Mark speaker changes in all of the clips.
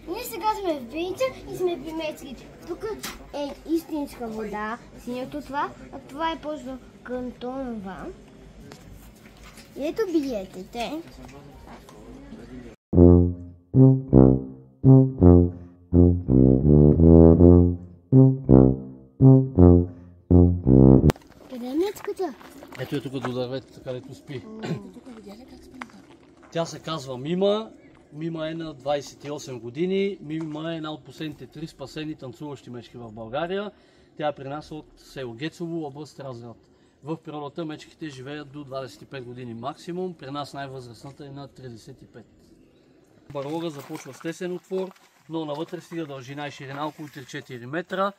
Speaker 1: Ние сега сме в Виница и сме при мечките. Тук е истинска вода, синьото това, а това е просто кантонова. И ето билетите. Къде е мечката?
Speaker 2: Ето е тук до дърветата, където спи. Тя се казва Мима. Мима е на 28 години. Мима е една от последните 3 спасени танцуващи мечки в България. Тя е при нас от село Гецово, област Разград. В природата мечките живеят до 25 години максимум. При нас най-възрастната е на 35. Барлога започва с тесен отвор, но навътре стига дължина и ширина около 3-4 метра.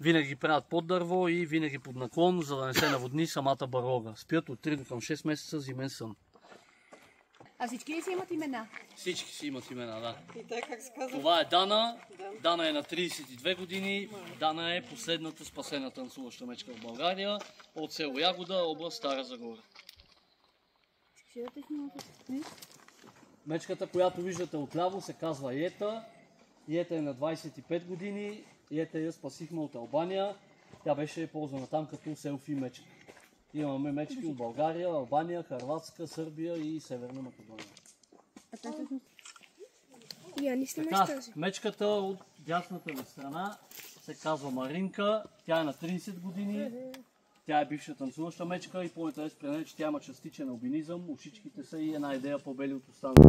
Speaker 2: Винаги правят под дърво и винаги под наклон, за да не се наводни самата барлога. Спят от 3 до към 6 месеца зимен сън.
Speaker 3: А всички ли си имат имена?
Speaker 2: Всички си имат имена, да.
Speaker 3: И те как се казва?
Speaker 2: Това е Дана. Дана е на 32 години. Дана е последната спасена танцуваща мечка в България от село Ягода, област Стара Загора. Мечката, която виждате отляво, се казва Йета. Йета е на 25 години. Йета я спасихме от Албания. Тя беше ползвана там като селфи мечка. Имаме мечки от България, Албания, Хърватска, Сърбия и Северна Македония. Така, мечката от дясната ви страна се казва Маринка. Тя е на 30 години. Тя е бивша танцуваща мечка и по-интересно при нея, че тя има частичен албинизъм. Ушичките са и една идея по-бели от останалите.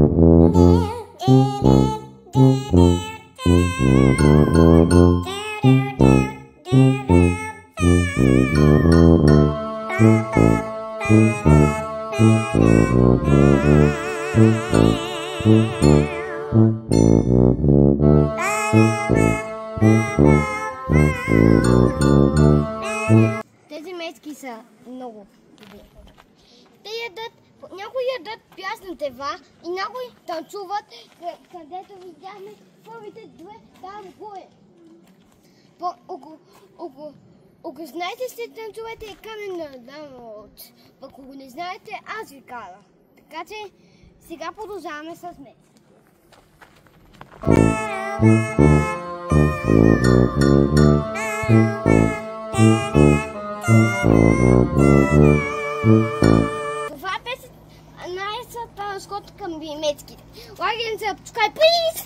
Speaker 1: Тези мечки са много добри. Те ядат, някои ядат прясна тева и някои танцуват, където видяхме първите две там горе. Ако знаете, ще танцувате и камена дамот. Ако го не знаете, аз ви кара. Така че сега продължаваме с мен. Това е песен най-сата скота към мечките. Лагерен се, пускай, плиз!